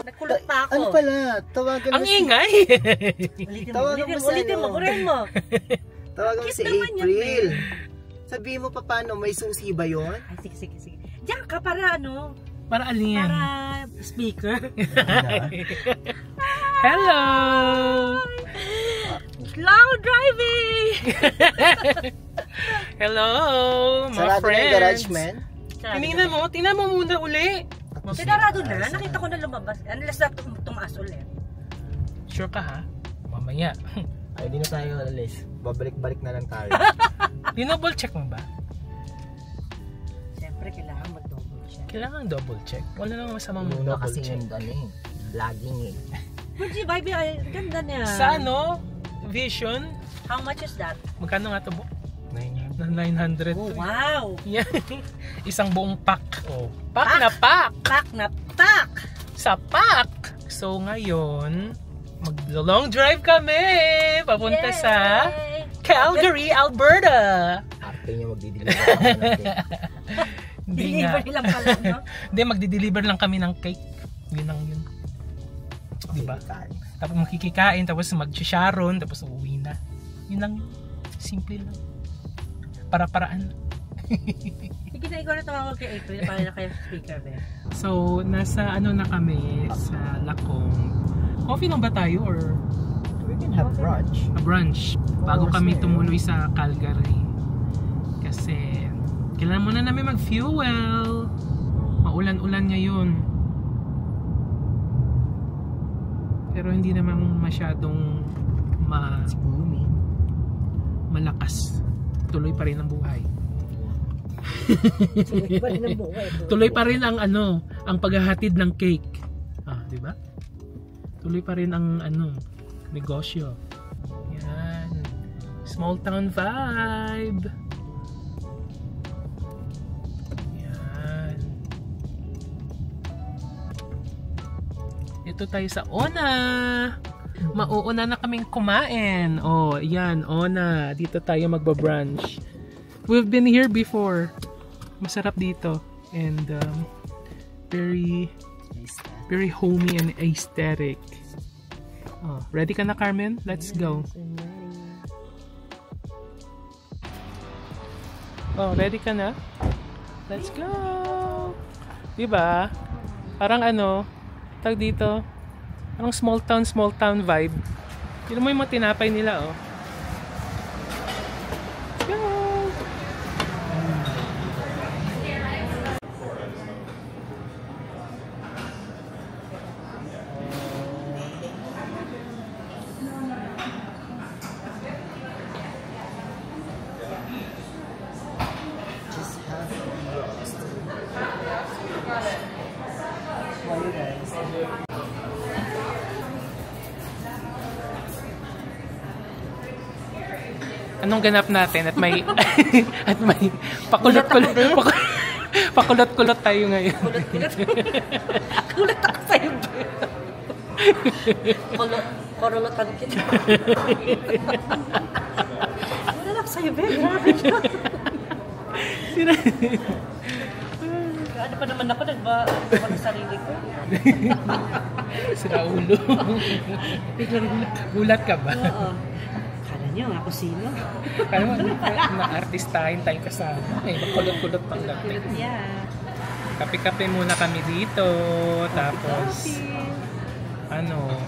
Nagkulot pa ako. Ano pala? Tawagan Ang ingay! Ulitin mo, kuren mo. Tawagan mo si April. Sabihin mo pa paano, may susi ba yun? Ay, sige. Diyan ka para ano? Para alin? Para speaker. Hello! Slow driving! Hello, mga Sarado friends! na yung garage, man. Tingnan mo muna uli. Sinarado na, nakita ko na lumabas. Unless na tumaas ulit. Sure ka ha? Mamaya. Ay, di na tayo alis. Babalik-balik na lang tayo. Dinouble check mo ba? Siyempre, kailangan mag-double check. Kailangan double check. Wala namang masamang Muna double kasi check. yung vlogging eh. Fuji, baby, ay, ganda niya. Sa ano? Vision? How much is that? Magkano nga ito po? 900. Oh, wow! Yan. Isang buong pack. Oh. Pack na pack! Pack na pack! Sa pack! So ngayon, mag-long drive kami! Papunta Yay! sa Calgary, Alberta! Arte niya magdi-deliver ako natin. Deliver lang pala, no? Hindi, magdi-deliver lang kami ng cake. Yun ang yun. Diba? Tapos makikikain, tapos mag-sharon, tapos uuwi na. Yun lang. Simple lang. Para-paraan. Sige na, ikaw na tumawag kay April para na kayo speaker, be. So, nasa ano na kami sa Lacong. Coffee lang ba tayo or We can have brunch. a brunch? Bago kami tumuloy sa Calgary. Kasi, kailangan muna namin mag-fuel. Maulan-ulan ngayon. Pero hindi naman masyadong malakas. Tuloy pa rin ang buhay. Tuloy pa rin ang ano, ang paghahatid ng cake. Ah, 'di ba? Tuloy pa rin ang ano, negosyo. Yan. Small town vibe. Yan. Ito tayo sa Ona. Mauuna na kaming kumain. Oh, yan, Ona. Dito tayo magba-brunch. We've been here before. Masarap dito. And very homey and aesthetic. Oh, ready ka na, Carmen? Let's go. Oh, ready ka na? Let's go. Diba? Parang ano, tag dito. Parang small town vibe. Tignan mo yung mga tinapay nila, oh. Let's go! Anong ganap natin at may pakulot-kulot tayo ngayon. Kulot ako sa'yo, be. Korolotan kita. Kulot ako sa'yo, be. Grabe siya. Ano pa naman ako, nagbawa ng sarili ko. Sira ulo. Gulat ka ba? Oo. Kala niyo, ako sino? Kaya mo, na-artistahin tayong kasama. Makulot-kulot pang dating. Yeah. Kape-kape muna kami dito. Tapos, ano?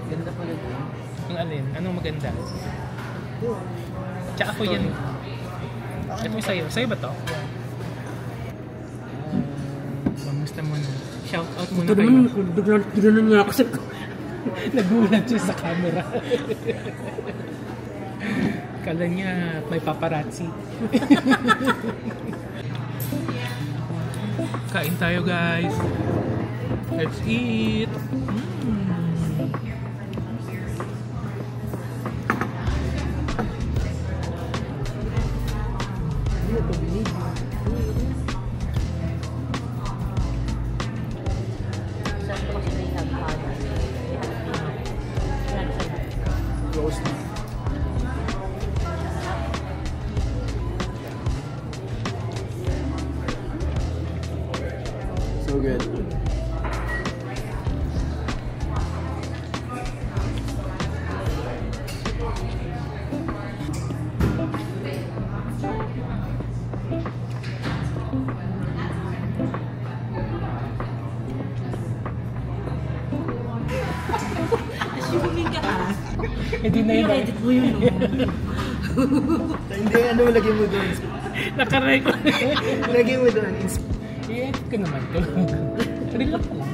Ganda pala doon. Ang alin? Anong maganda? Tsaka ako yan. Ito yung sa'yo. Sa'yo ba to? Kamusta muna? Shout out muna kayo. Gano'n niya ako sa... Nagulat siya sa camera. Kala niya may paparazzi. Kain tayo, guys. Let's eat. So good. Hindi na yun. I-edit mo yun, no? Hindi, ano lagay mo doon? Nakarecord. Lagay mo doon. I-edit ko naman to. Relax lang.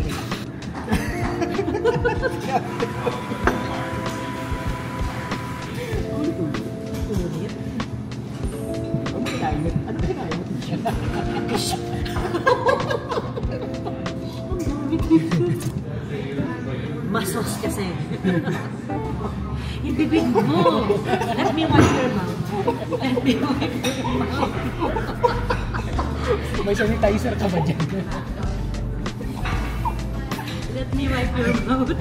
Masos kasi. Yung bibig mo. Let me wipe your mouth. Let me wipe your mouth. May sanitizer ka ba dyan? Let me wipe your mouth.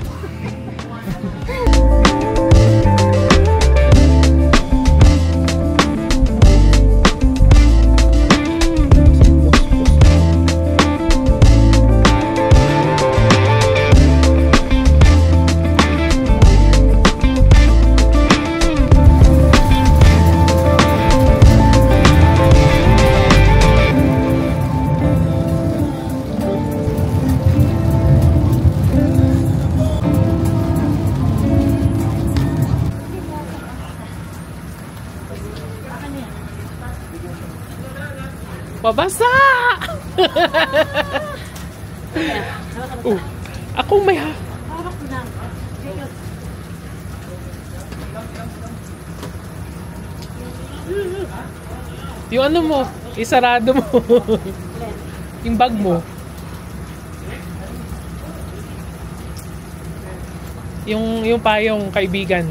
Pabasa! Ako may ha. Hawak mo lang. Yung ano mo, isarado mo. Yung bag mo. Yung payong kaibigan.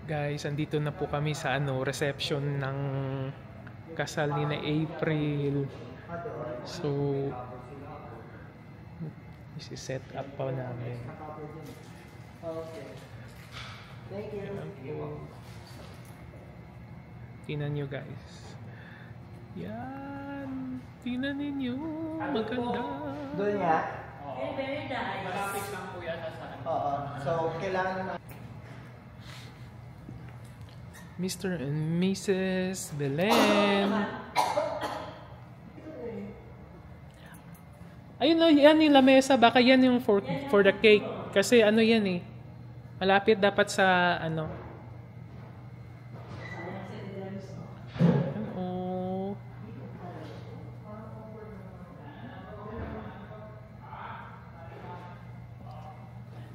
Guys, andito na po kami sa reception ng kasal ni na April. So, this is set up pa namin. Tingnan nyo guys. Yan. Tingnan ninyo. Maganda. Doon nga? Very nice. Malapit lang po yan sa Oo. So, kailangan na... Mr. and Mrs. Belen. Ayun na, yan yung lamesa. Baka yan yung for the cake. Kasi ano yan eh. Malapit dapat sa ano. Oh.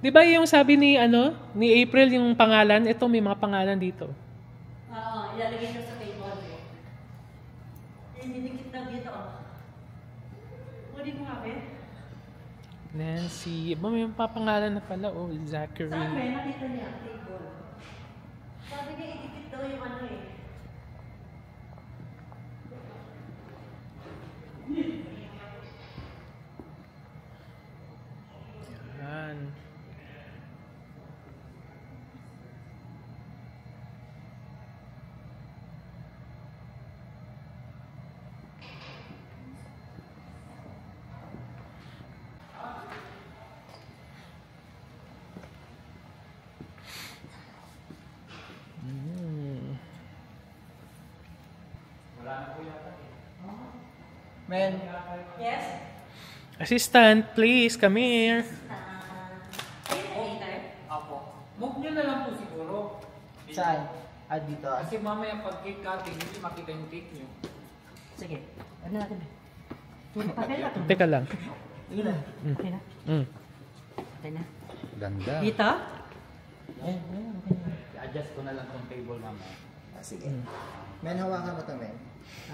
Di ba yung sabi ni April yung pangalan? Ito may mga pangalan dito. Oo, ilalagay ko sa table. Dinikit na dito. Pwede mo nga, Ben? Nancy. May papangalan na pala. Oh, Zachary. Saan, Ben? Nakita niya ang table. Sabi niya, idikit daw yung ano eh. Yan. Men, Yes? Assistant, please, come here. Move nyo na lang po siguro. saan? Ah, dito. Kasi mamaya pag cake cutting, hindi makita yung cake nyo. Sige. Ano natin, Ben? Papel na to. Teka lang. Sige na. Okay na? Okay na? Ganda. Dito? I-adjust ko na lang tong table mamaya. Ah, sige. Men, hawakan mo ito, men.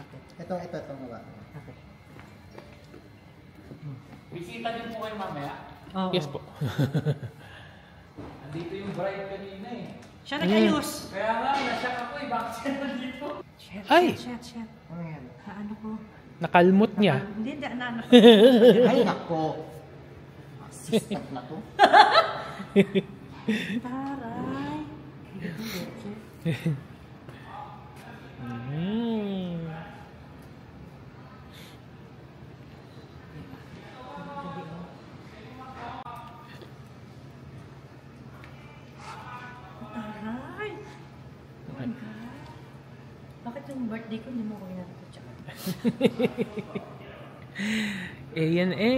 Okay. Itong hawakan. Okay. Bisita din po kayo mamaya. Oo. Yes po. Andito yung bride kanina eh. Siya nag-ayos. Kaya nga, nasyak ako eh. Bakit siya nandito? Shit, Ay! shit. Ano yan? Ano ko? Nakalmot niya. Hindi, ano ko. Ay, nako. Assistant na to. Taray. Taray. Bakit yung birthday ko hindi mo ko ginagawa? A&A.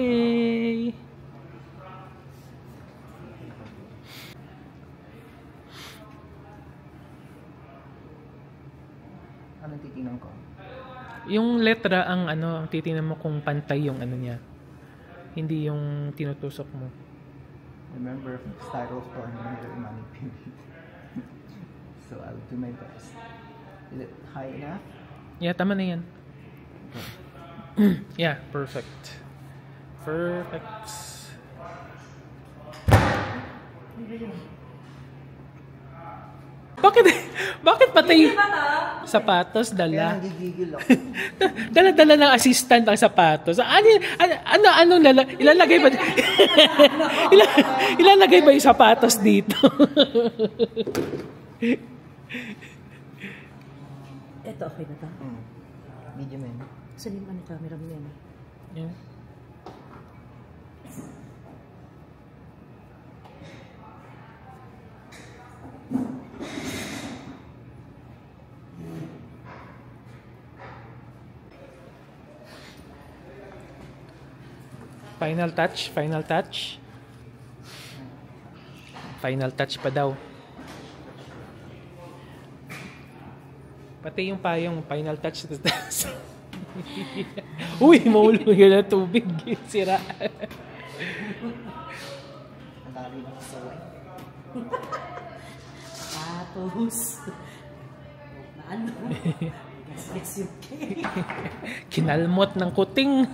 Anong titingnan ko? Yung letra ang ang titingnan mo kung pantay yung niya. Hindi yung tinutusok mo. Remember, styrofoam never manipulate. So I'll do my best. Is it high enough? Yeah, tama na yan. Yeah, perfect. Perfect. Bakit patay sapatos Kaya dala? nagigigil ako. Dala-dala ng assistant ang sapatos. Ilalagay ba? Ilalagay ba yung sapatos dito? Ito, okay na to. Medium yan. Saan yung camera mo yan? Yeah. Final touch, final touch. Final touch pa daw. Pati yung payong final touch. Uy, maulog yun na tubig. Sira. Ang dali na sa way. Tapos, ano? Gas yung cake. Kinalmot ng kuting.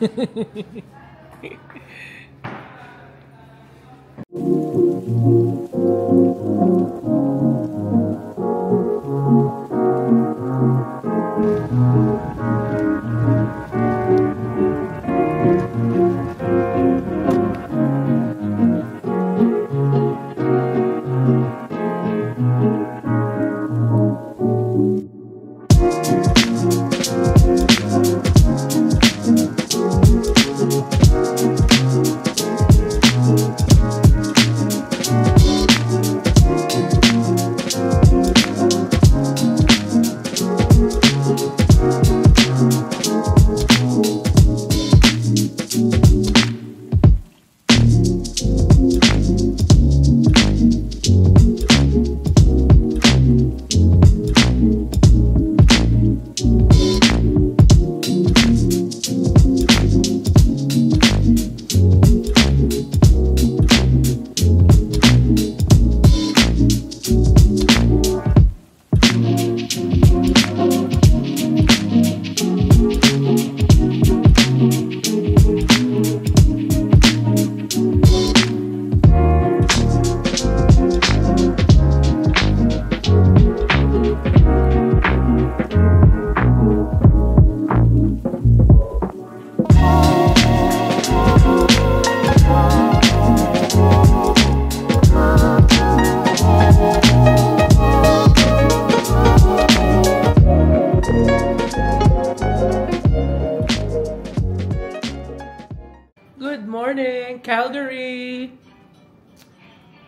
Good morning, Calgary!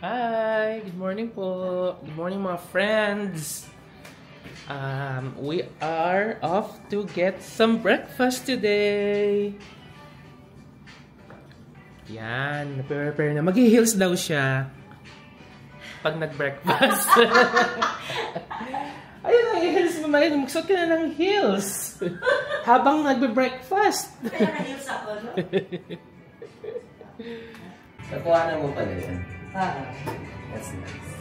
Hi! Good morning po! Good morning mga friends! We are off to get some breakfast today! Yan, prepare na. Mag-heels daw siya pag nag-breakfast. Ayun ang heels mo, Mayan. Magsuot ka na ng heels habang nagbe-breakfast. Kaya na-heels ako, no? Nakuha mo pala yan. That's nice.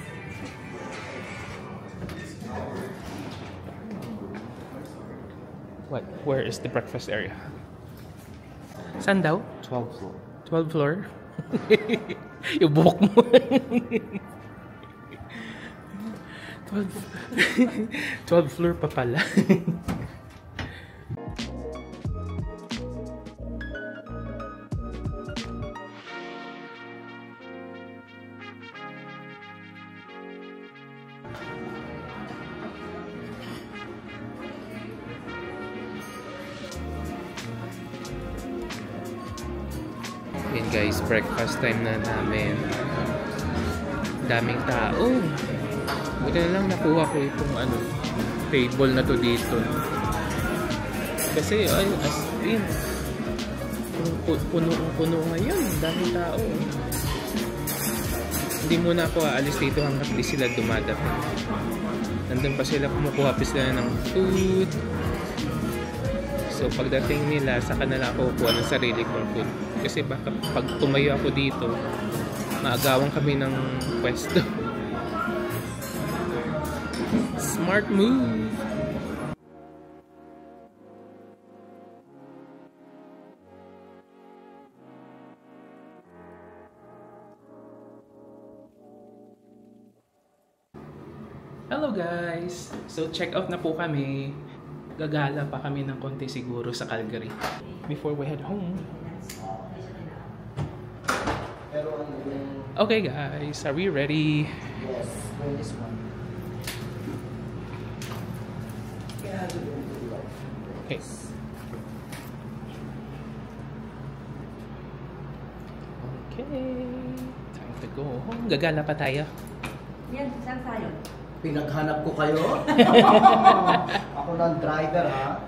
What? Where is the breakfast area? Saan daw? 12th floor. 12th floor? Yung buhok mo. 12th floor pa pala. Yan guys, breakfast time na namin. Daming tao. Buti na lang nakuha ko itong table na to dito. Kasi, ay, as in, puno ngayon. Daming tao. Hindi muna ako aalis dito hanggang di sila dumadating. Nandun pa sila, kumukuha pa sila ng food. So, pagdating nila, saka na lang ako kukuha ng sarili kong food. Kasi baka pag tumayo ako dito, maagawan kami ng pwesto. Smart move! Hello guys! So check out na po kami. Gagala pa kami ng konti siguro sa Calgary before we head home. Okay guys, are we ready? Yes, for this one. Okay. Okay. Time to go home. Gagala pa tayo. Yan, saan tayo? Pinaghanap ko kayo? Ako ng driver, ha?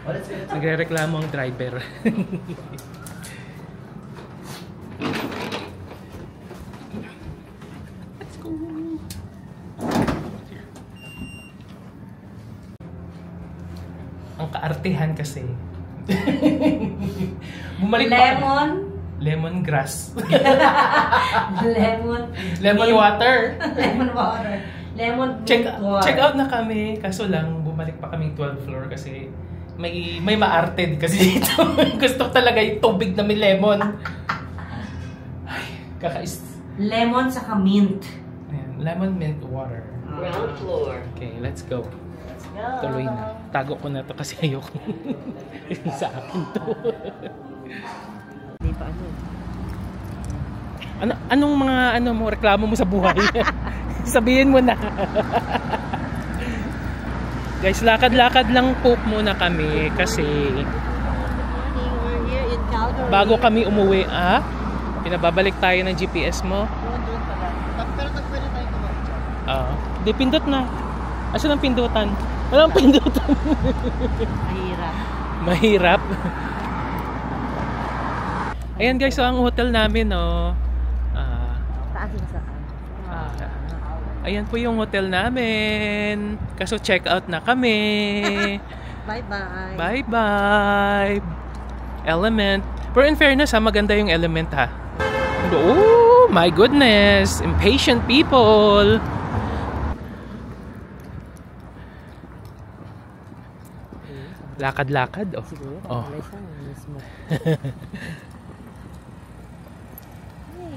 Oh, let's go. Nagre-reklamo ang driver. Let's go. Ang kaartehan kasi. Bumalik pa. Lemongrass. Lemon water. Lemon water. Lemon water. Check out na kami. Kaso lang, bumalik pa kaming 12th floor kasi may maarte kasi dito. Gusto talaga yung tubig na may lemon. Ay, Lemon saka mint. Ayan, lemon mint water. Ground floor. Okay, let's go. Let's go. Tuloy na. Tago ko na to kasi ayoko. Sa akin to. Hindi pa ano. Anong mga mo reklamo mo sa buhay? Sabihin mo na. Guys, lakad-lakad lang po muna kami kasi We're here in Calgary. bago kami umuwi, pinababalik tayo ng GPS mo. Doon pala. Pero pwede tayo kumabot. Di pindot na. Asan ang pindutan? Walang pindutan. Mahirap. Mahirap. Ayan guys, so ang hotel namin, Taas yung saan? ayan po yung hotel namin. Kaso check out na kami. Bye-bye. Bye-bye. Element. Pero in fairness, maganda yung Element, ha. Oh, my goodness. Impatient people. Lakad-lakad, oh. Siguro, Oh. mismo.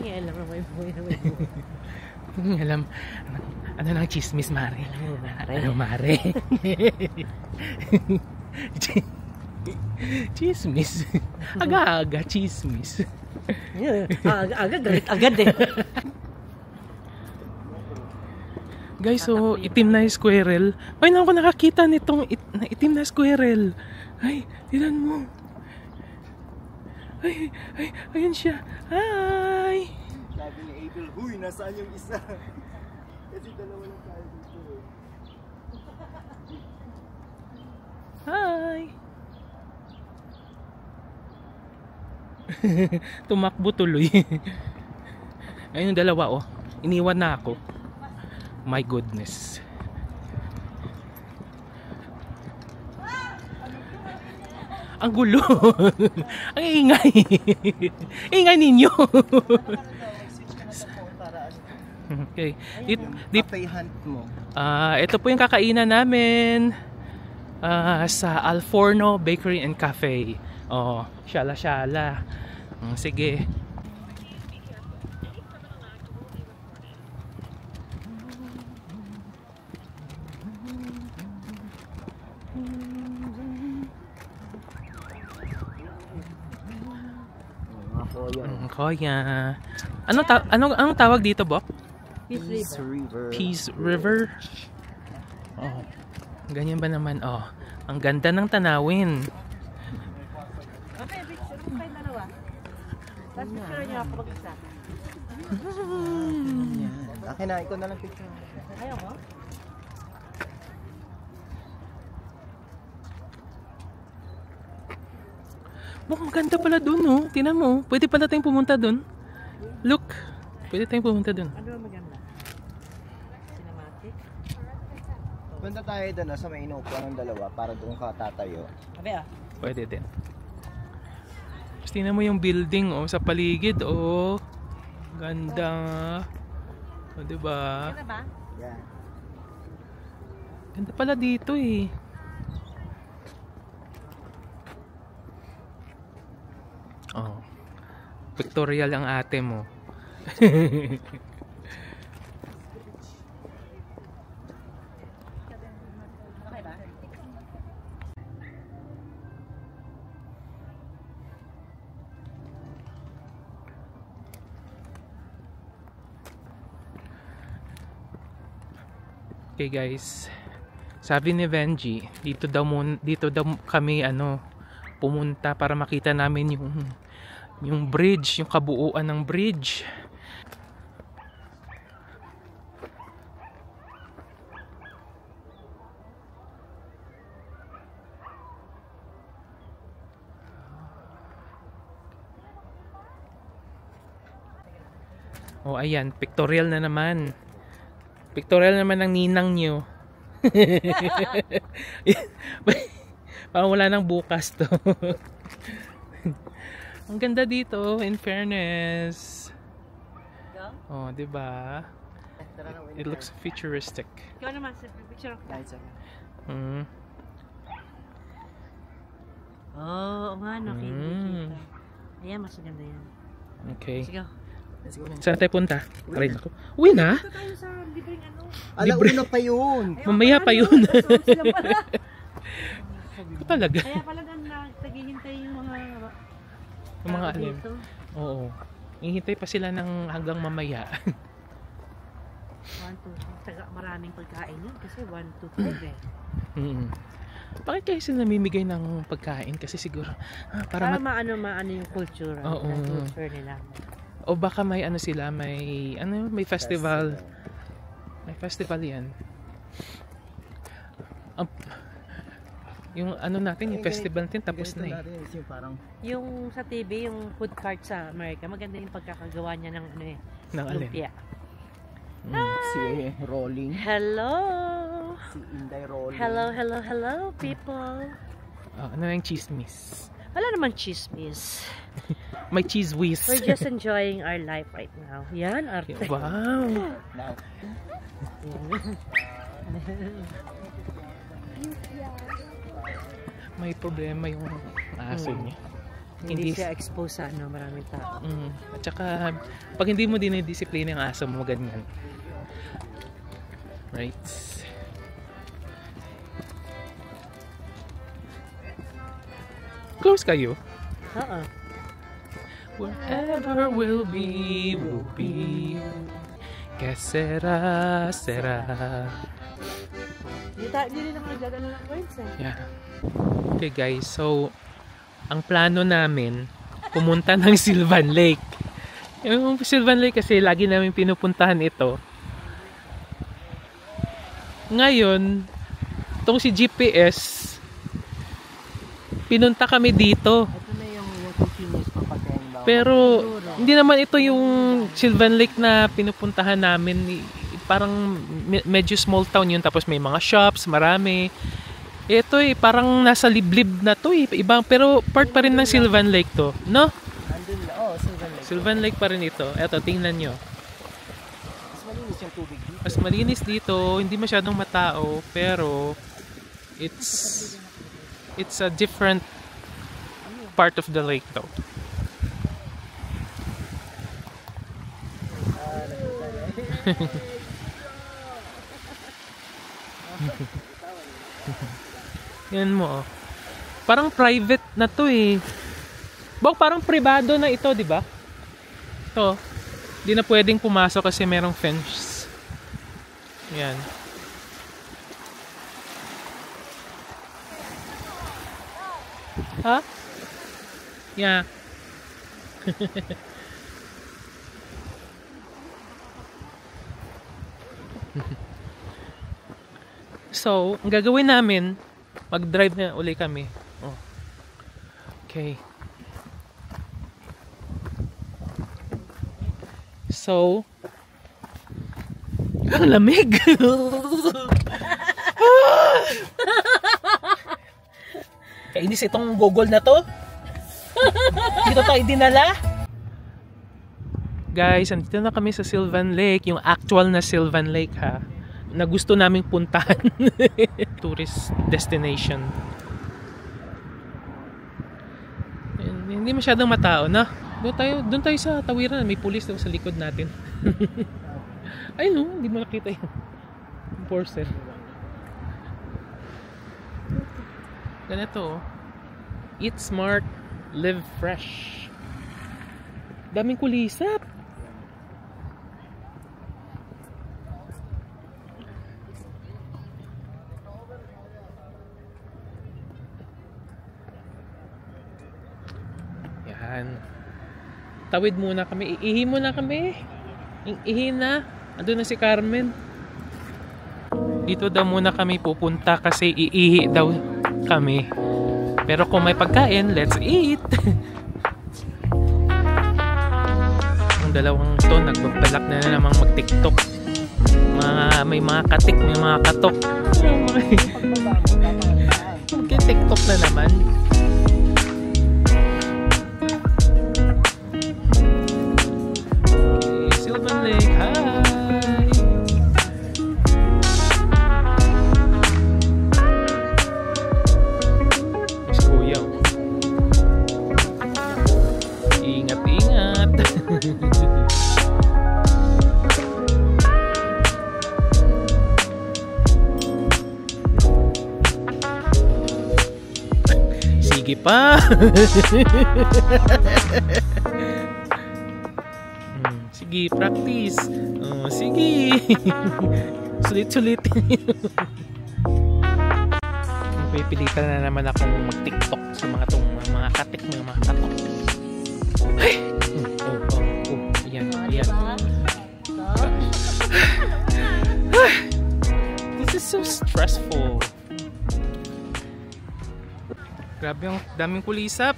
Alam mo, may buhay na may buhay. Alam, ano lang chismis, Mare? Mare? Ano, Mare? Chismis. Aga-aga, chismis. Agad, agad eh. Guys, so itim na yung squirrel. Ay, na ako nakakita nitong itim na squirrel. Ay, tignan mo. Ay, ayun siya. Hi! Sabi ni Abel, huy, nasaan yung isa? Kasi dalawa lang tayo dito. Hi! Tumakbo tuloy. Ayun yung dalawa, oh. Iniwan na ako. My goodness. Ang gulo. Ang ingay. Ingay ninyo. Okay. Cafe hunt mo. Ito po yung kakainan namin sa Alforno Bakery and Cafe. Oh, shala-shala. Sige. Koya. Anong tawag dito, Bok? Peace River. Peace River. Oh. Ganyan ba naman? Oh. Ang ganda ng tanawin. Okay, picture ko kayo dalawa. Tapos picture niyo ako mag-isa. Akin na, ikaw na lang picture. Ayaw mo? Oh, maganda pala dun, oh. Tingnan mo. Pwede pala tayong pumunta dun. Look. Pwede tayong pumunta dun. Ano ba maganda? Cinematic? Punta tayo doon sa may inuupuan ng dalawa para doon ka tatayo. Abe ah. Pwede din. Tapos tingnan mo yung building, oh. Sa paligid, oh. Ganda. O, diba? Ganda ba? Yeah. Ganda pala dito, eh. Oh. Pictorial ang ate mo. Okay ba? Okay guys, sabi ni Benji, dito daw kami pumunta para makita namin yung bridge, yung kabuuan ng bridge. Oh, ayan, pictorial na naman. Pictorial naman ng ninang nyo. Parang wala nang bukas to. Ang ganda dito, in fairness. Oh, diba? It looks futuristic. Ikaw naman, picture of that. Oh, nga, no. Ayan, mas maganda yan. Okay. Sige. Let's go. Saan tayo punta? Aray nako. Uwi na? Ito tayo sa libreng ano. Alauna pa yun. Mamaya pa yun. Sila pala. Ito talaga. Kaya pala naghihintay yung mga alim. dito. Oo. Hihintay pa sila ng hanggang mamaya. 1, 2, maraming pagkain yun kasi 1, 2, 3 eh. Bakit kayo sila namimigay ng pagkain? Kasi siguro Para maano yung culture, Oo. culture nila. O baka may sila, may festival. May festival yan. Yung natin, yung festival natin tapos na eh. Yung sa TV, yung food cart sa Amerika, maganda yung pagkakagawa niya ng Ng alin? lumpia. Si Rolling. Hello! Si Inday Rolling. Hello people! Ano yung chismis? Wala naman chismis. May cheese whiz. We're just enjoying our life right now. Yan, arte. Wow! Now, May problema yung aso niya. Hindi siya expose sa maraming tao. At saka, pag hindi mo dinidisiplina yung aso mo, ganyan. Right? Close kayo. Oo. Wherever will be. Que será. Hindi rin ako nagdadala ng words eh. Yeah. Okay guys, so ang plano namin pumunta ng Sylvan Lake. Yung Sylvan Lake kasi lagi namin pinupuntahan ito. Ngayon, itong si GPS pinunta kami dito. ito na yung continuous papatayin ba? Pero hindi naman ito yung Sylvan Lake na pinupuntahan namin. Parang medyo small town yun, tapos may mga shops, marami. Ito parang nasa liblib na to ibang, pero part pa rin ng Sylvan Lake to, no? Andun na, Sylvan Lake. Sylvan Lake pa rin ito. Eto, tingnan nyo. Mas malinis yung tubig dito. Mas malinis dito, hindi masyadong matao, pero it's a different part of the lake though. Yan mo, parang private na to Bok, parang privado na ito, di ba? Ito, di na pwedeng pumasok kasi merong fence. Yan. Ha? Yeah. So, ang gagawin namin, mag-drive na uli kami. Oh. Okay. So, ang lamig. Kainis itong gogol na to. Dito tayo dinala. Guys, andito na kami sa Sylvan Lake. Yung actual na Sylvan Lake ha. Na gusto naming puntahan. Tourist destination. Hindi masyadong matao na. Doon tayo sa tawiran. May pulis daw sa likod natin. Ay no, hindi mo nakita yung enforcer. Ganito. Eat smart, live fresh. Daming kulisap. Yan. Tawid muna kami. Iihi muna kami. Iihi na. Andun na si Carmen. Dito daw muna kami pupunta kasi iihi daw kami. Pero kung may pagkain, let's eat! Ang dalawang to, nagbabalak na namang mag-tiktok. May mga katik, may mga katok. Mag-tiktok na naman. Okay, Sylvan Lake, hi! Sige pa. Sige, practice. Sige. Sulit-sulit. Pipilitan na naman akong mag-tiktok sa mga katik, mga katok. Ay! Ayan. This is so stressful. Grabe yung daming kulisap.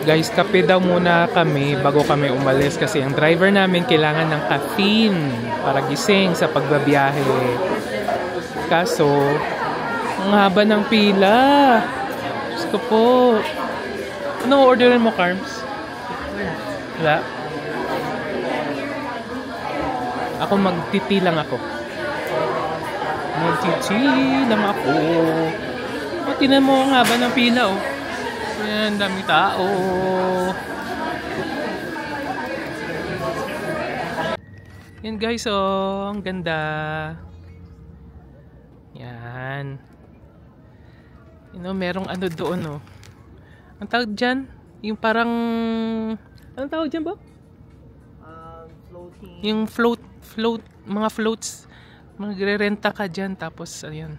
Guys, kape daw muna kami bago kami umalis kasi ang driver namin kailangan ng caffeine para gising sa pagbabiyahe. Kaso, ang haba ng pila. Diyos ko po. Ano orderin mo, Carms? Wala. Ako magtiti lang ako. Tingnan mo ang haba ng pila, oh. Ayan, dami tao. Yan guys, oh, ang ganda. Yan. Merong ano doon, oh. Ang tawag dyan? Yung parang... Anong tawag dyan, Bob? Floating. Yung float, mga floats. Magre-renta ka dyan, tapos, ayan.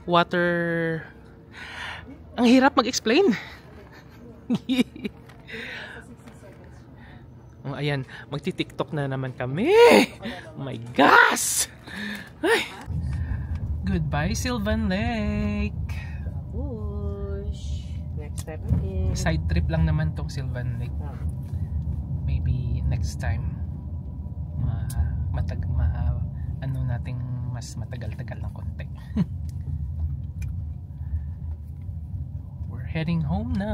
Water... Ang hirap mag-explain. Ayan, magti-tiktok na naman kami. Oh my gosh! Ay. Goodbye, Sylvan Lake. Next time again. Side trip lang naman tong Sylvan Lake. Maybe next time. Ano nating mas matagal-tagal ng konti. We're heading home na.